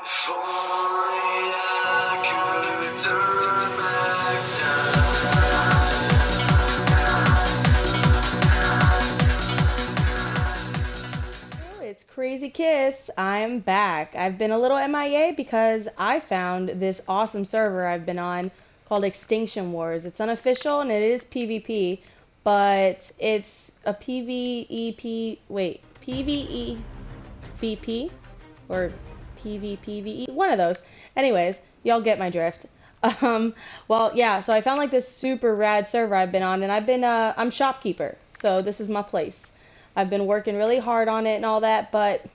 If only I could turn back Hello, it's CraZyKis. I'm back. I've been a little MIA because I found this awesome server I've been on called Extinction Wars. It's unofficial and it is PvP, but it's a PvEP, PvEVP or PvPvE, one of those. Anyways, y'all get my drift. Well, yeah, so I found like this super rad server I've been on, and I'm shopkeeper, so this is my place. I've been working really hard on it and all that, but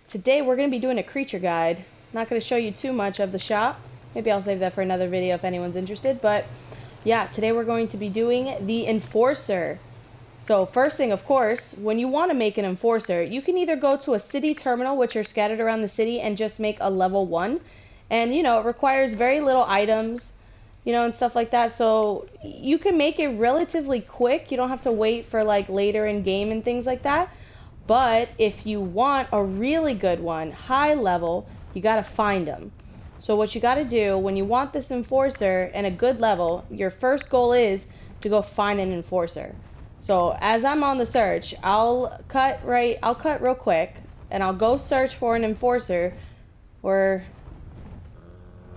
today we're going to be doing a creature guide. Not going to show you too much of the shop. Maybe I'll save that for another video if anyone's interested, but yeah, today we're going to be doing the Enforcer. So first thing, of course, when you want to make an Enforcer, you can either go to a city terminal, which are scattered around the city, and just make a level 1. And, you know, it requires very little items, you know, and stuff like that. So you can make it relatively quick. You don't have to wait for, like, later in game and things like that. But if you want a really good one, high level, you got to find them. So what you got to do when you want this Enforcer and a good level, your first goal is to go find an Enforcer. So as I'm on the search, I'll cut real quick, and I'll go search for an Enforcer. Or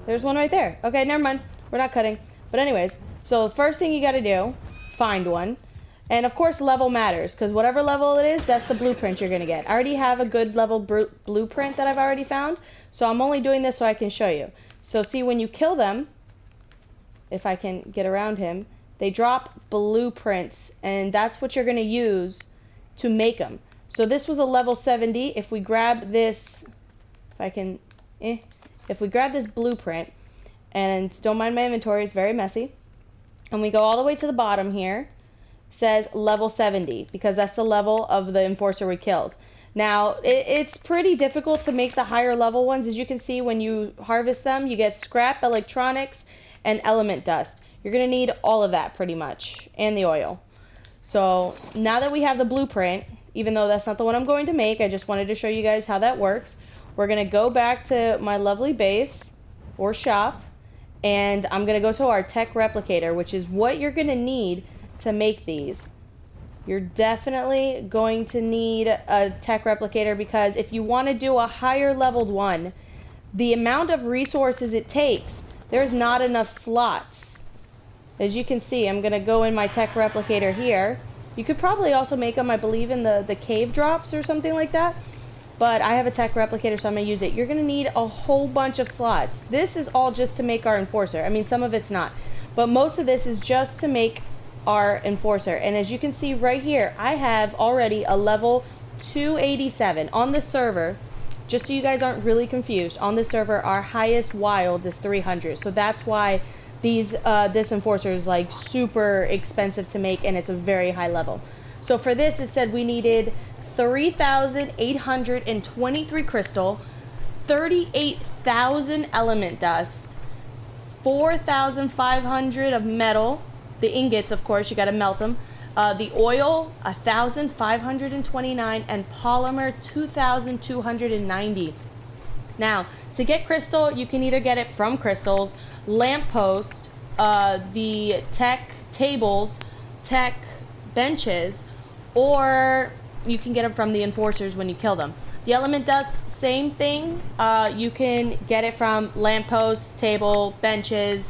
there's one right there. Okay, never mind. We're not cutting. But anyways, so the first thing you gotta do, find one. And of course level matters, because whatever level it is, that's the blueprint you're gonna get. I already have a good level blueprint that I've already found, so I'm only doing this so I can show you. So see, when you kill them, if I can get around him, they drop blueprints, and that's what you're gonna use to make them. So this was a level 70. If we grab this, if we grab this blueprint, and don't mind my inventory, it's very messy, and we go all the way to the bottom here, it says level 70, because that's the level of the Enforcer we killed. Now, it's pretty difficult to make the higher level ones. As you can see, when you harvest them, you get scrap, electronics, and element dust. You're going to need all of that pretty much, and the oil. So now that we have the blueprint, even though that's not the one I'm going to make, I just wanted to show you guys how that works. We're going to go back to my lovely base or shop, and I'm going to go to our tech replicator, which is what you're going to need to make these. You're definitely going to need a tech replicator, because if you want to do a higher leveled one, the amount of resources it takes, there's not enough slots. As you can see, I'm going to go in my tech replicator here. You could probably also make them, I believe, in the cave drops or something like that. But I have a tech replicator, so I'm going to use it. You're going to need a whole bunch of slots. This is all just to make our Enforcer. I mean, some of it's not. But most of this is just to make our Enforcer. And as you can see right here, I have already a level 287 on this server. Just so you guys aren't really confused, on this server, our highest wild is 300. So that's why this Enforcer is like super expensive to make, and it's a very high level. So for this, it said we needed 3,823 crystal, 38,000 element dust, 4,500 of metal, the ingots, of course, you got to melt them, the oil 1,529, and polymer 2,290. Now, to get crystal, you can either get it from crystals, lamppost, the tech tables, tech benches, or you can get them from the Enforcers when you kill them. The element dust, same thing. You can get it from lampposts, table, benches.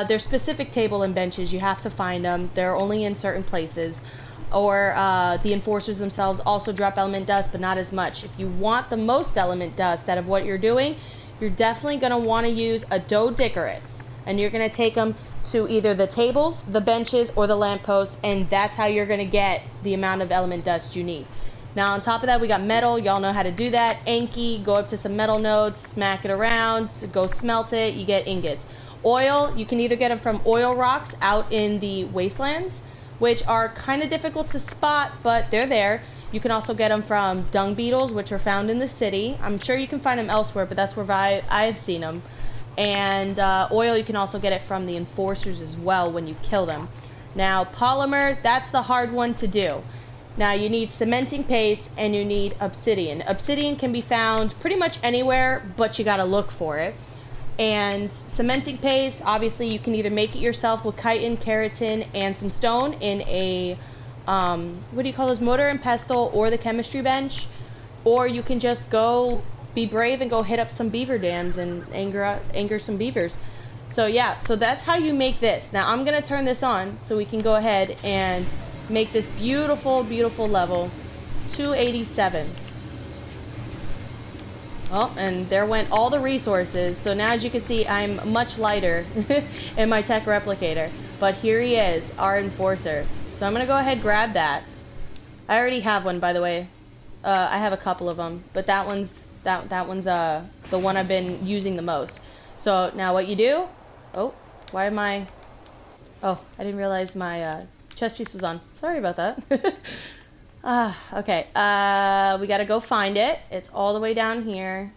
There's specific table and benches. You have to find them. They're only in certain places. Or the Enforcers themselves also drop element dust, but not as much. If you want the most element dust out of what you're doing, you're definitely going to want to use a Dodicarus. And you're going to take them to either the tables, the benches, or the lampposts, and that's how you're going to get the amount of element dust you need. Now on top of that, we got metal. Y'all know how to do that. Anki, go up to some metal nodes, smack it around, go smelt it, you get ingots. Oil, you can either get them from oil rocks out in the wastelands, which are kind of difficult to spot, but they're there. You can also get them from dung beetles, which are found in the city. I'm sure you can find them elsewhere, but that's where I've seen them. And oil, you can also get it from the Enforcers as well when you kill them. Now, polymer, that's the hard one to do. Now you need cementing paste and you need obsidian. Obsidian can be found pretty much anywhere, but you gotta look for it. And cementing paste, obviously you can either make it yourself with chitin, keratin, and some stone in a, what do you call those, mortar and pestle or the chemistry bench. Or you can just go be brave and go hit up some beaver dams and anger some beavers. So yeah, so that's how you make this. Now I'm gonna turn this on so we can go ahead and make this beautiful, beautiful level 287. Oh, and there went all the resources. So now as you can see, I'm much lighter in my tech replicator. But here he is, our enforcer. So I'm gonna go ahead and grab that. I already have one, by the way. I have a couple of them, but that one's the one I've been using the most. So now what you do? Oh, why am I? Oh, I didn't realize my chest piece was on. Sorry about that. Okay. We gotta go find it. It's all the way down here.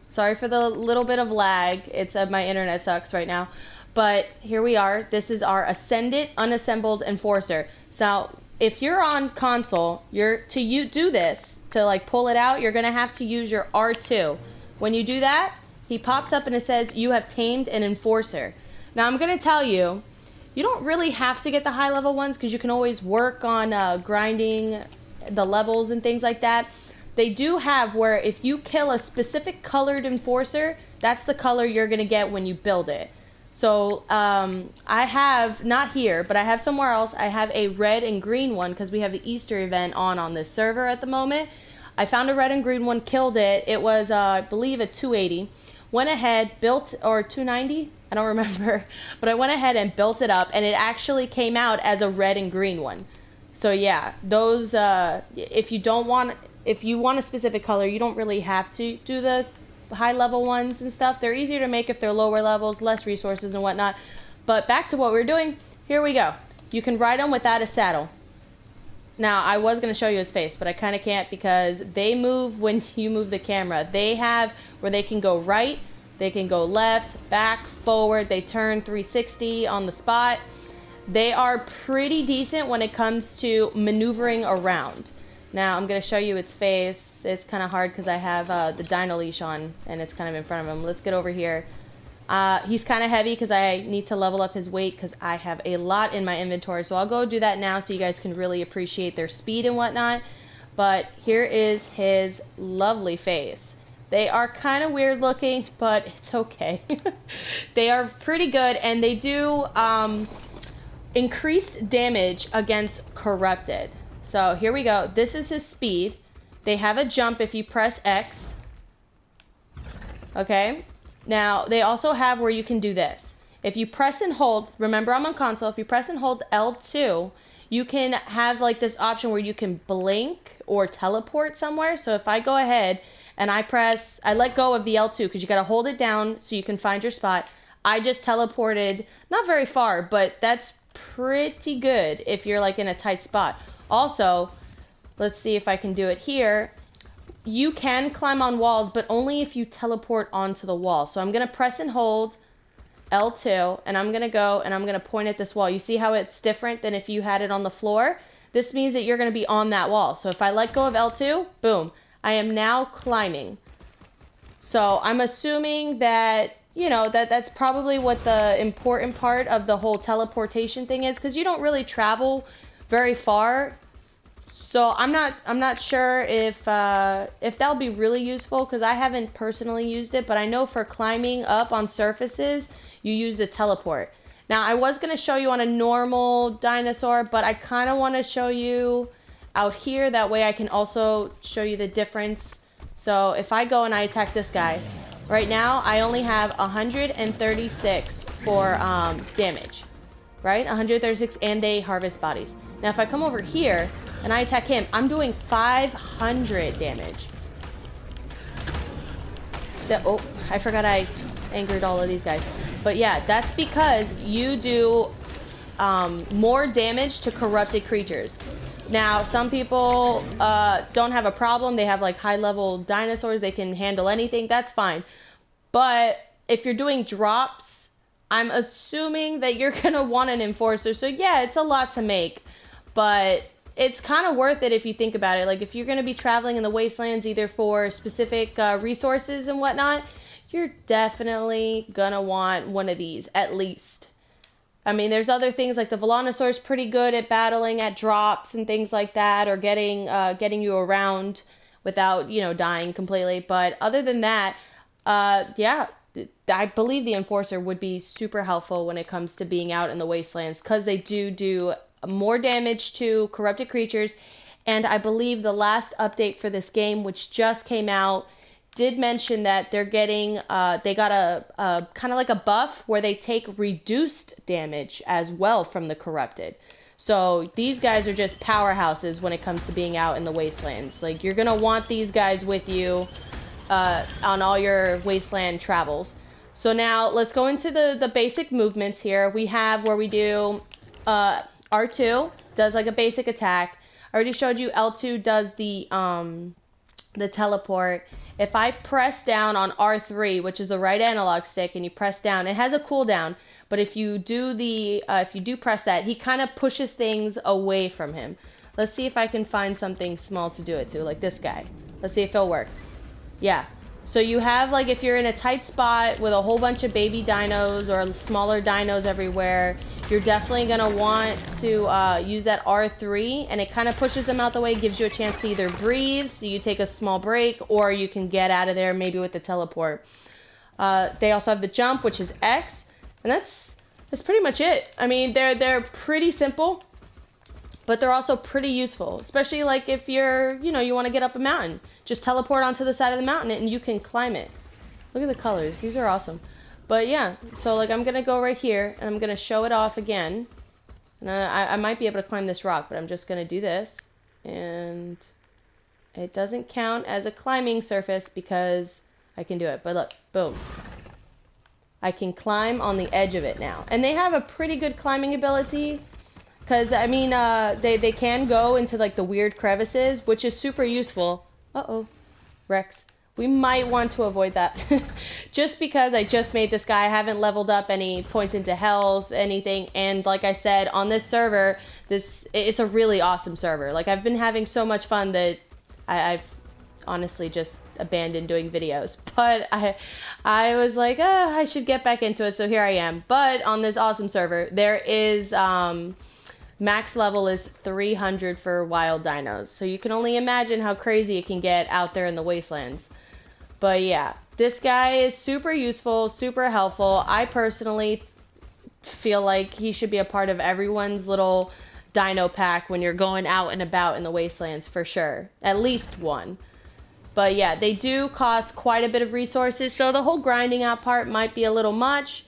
Sorry for the little bit of lag. It's my internet sucks right now. But here we are. This is our Ascendant Unassembled Enforcer. So if you're on console, you do this, to like pull it out, you're gonna have to use your R2. When you do that, he pops up and it says you have tamed an enforcer. Now I'm gonna tell you, you don't really have to get the high level ones because you can always work on grinding the levels and things like that. They do have where if you kill a specific colored enforcer, that's the color you're gonna get when you build it. So I have, not here, but I have somewhere else, I have a red and green one because we have the Easter event on this server at the moment. I found a red and green one, killed it. It was, I believe, a 280. Went ahead, built, or 290? I don't remember. But I went ahead and built it up, and it actually came out as a red and green one. So yeah, those, if you want a specific color, you don't really have to do the high level ones and stuff. They're easier to make if they're lower levels, less resources and whatnot. But back to what we're doing, here we go. You can ride them without a saddle. Now I was going to show you his face, but I kind of can't because they move when you move the camera. They have where they can go right, they can go left, back, forward, they turn 360 on the spot. They are pretty decent when it comes to maneuvering around. Now I'm going to show you its face. It's kind of hard because I have the dino leash on and it's kind of in front of him. Let's get over here. He's kind of heavy because I need to level up his weight because I have a lot in my inventory. So I'll go do that now so you guys can really appreciate their speed and whatnot. But here is his lovely face. They are kind of weird looking, but it's okay. They are pretty good and they do increased damage against corrupted. So here we go. This is his speed. They have a jump if you press X. Okay. Now, they also have where you can do this. If you press and hold, remember I'm on console, if you press and hold L2, you can have like this option where you can blink or teleport somewhere. So if I go ahead and I let go of the L2 because you got to hold it down so you can find your spot. I just teleported, not very far, but that's pretty good if you're like in a tight spot. Also, let's see if I can do it here. You can climb on walls, but only if you teleport onto the wall. So I'm going to press and hold L2, and I'm going to go and I'm going to point at this wall. You see how it's different than if you had it on the floor? This means that you're going to be on that wall. So if I let go of L2, boom, I am now climbing. So I'm assuming that, you know, that's probably what the important part of the whole teleportation thing is, because you don't really travel very far. So I'm not sure if that'll be really useful because I haven't personally used it, but I know for climbing up on surfaces, you use the teleport. Now I was gonna show you on a normal dinosaur, but I kind of want to show you out here. That way I can also show you the difference. So if I go and I attack this guy, right now I only have 136 for damage, right? 136, and they harvest bodies. Now if I come over here and I attack him, I'm doing 500 damage. Oh, I forgot I angered all of these guys. But yeah, that's because you do more damage to corrupted creatures. Now, some people don't have a problem. They have like high-level dinosaurs. They can handle anything. That's fine. But if you're doing drops, I'm assuming that you're going to want an enforcer. So yeah, it's a lot to make. But it's kind of worth it if you think about it. Like, if you're going to be traveling in the wastelands either for specific resources and whatnot, you're definitely going to want one of these, at least. I mean, there's other things like the Volanosaur's pretty good at battling at drops and things like that, or getting you around without, you know, dying completely. But other than that, yeah, I believe the Enforcer would be super helpful when it comes to being out in the wastelands, because they do more damage to corrupted creatures. And I believe the last update for this game, which just came out, did mention that they're getting they got a kind of like a buff where they take reduced damage as well from the corrupted. So these guys are just powerhouses when it comes to being out in the wastelands. Like, you're gonna want these guys with you on all your wasteland travels. So now let's go into the basic movements here. We have where we do R2 does like a basic attack. I already showed you L2 does the teleport. If I press down on R3, which is the right analog stick, and you press down, it has a cooldown, but if you do press that, he kind of pushes things away from him. Let's see if I can find something small to do it to, like this guy. Let's see if it'll work. Yeah. So you have, like, if you're in a tight spot with a whole bunch of baby dinos or smaller dinos everywhere, you're definitely going to want to use that R3, and it kind of pushes them out the way, gives you a chance to either breathe, so you take a small break, or you can get out of there maybe with the teleport. They also have the jump, which is X, and that's pretty much it. I mean, they're pretty simple, but they're also pretty useful, especially like if you're, you know, you want to get up a mountain. Just teleport onto the side of the mountain and you can climb it. Look at the colors. These are awesome. But yeah, so like I'm going to go right here and I'm going to show it off again. And I might be able to climb this rock, but I'm just going to do this. And it doesn't count as a climbing surface because I can do it. But look, boom. I can climb on the edge of it now. And they have a pretty good climbing ability. Because, I mean, they can go into, like, the weird crevices, which is super useful. Uh-oh. Rex. We might want to avoid that. Just because I just made this guy. I haven't leveled up any points into health, anything. And, like I said, on this server, it's a really awesome server. Like, I've been having so much fun that I've honestly just abandoned doing videos. But I was like, I should get back into it. So here I am. But on this awesome server, there is... max level is 300 for wild dinos. So you can only imagine how crazy it can get out there in the wastelands. But yeah, this guy is super useful, super helpful. I personally feel like he should be a part of everyone's little dino pack when you're going out and about in the wastelands for sure. At least one. But yeah, they do cost quite a bit of resources. So the whole grinding out part might be a little much.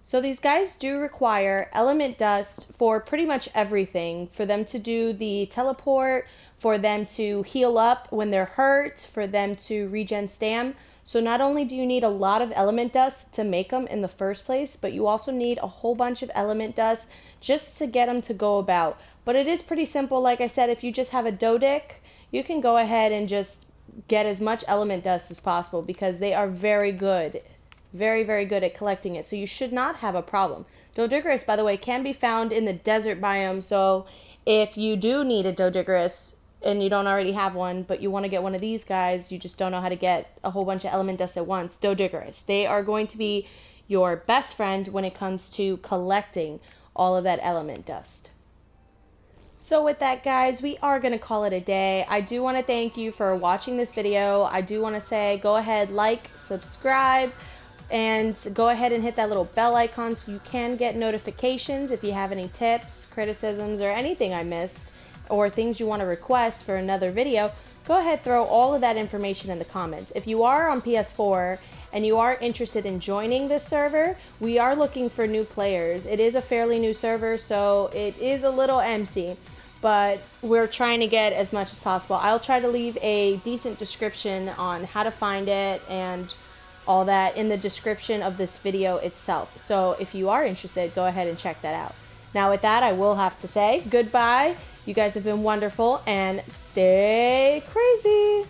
So these guys do require element dust for pretty much everything. For them to do the teleport, for them to heal up when they're hurt, for them to regen stam. So not only do you need a lot of element dust to make them in the first place, but you also need a whole bunch of element dust just to get them to go about. But it is pretty simple. Like I said, if you just have a Dodic, you can go ahead and just get as much element dust as possible because they are very good. Very, very good at collecting it, so you should not have a problem. Doedicurus, by the way, can be found in the desert biome, so if you do need a Doedicurus and you don't already have one, but you want to get one of these guys, you just don't know how to get a whole bunch of element dust at once, Doedicurus. They are going to be your best friend when it comes to collecting all of that element dust. So with that, guys, we are going to call it a day. I do want to thank you for watching this video. I do want to say go ahead, like, subscribe, and go ahead and hit that little bell icon so you can get notifications if you have any tips, criticisms, or anything I missed, or things you want to request for another video. Go ahead, throw all of that information in the comments. If you are on PS4 and you are interested in joining this server, we are looking for new players. It is a fairly new server, so it is a little empty, but we're trying to get as much as possible. I'll try to leave a decent description on how to find it and all that in the description of this video itself. So if you are interested, go ahead and check that out. Now with that, I will have to say goodbye. You guys have been wonderful and stay crazy.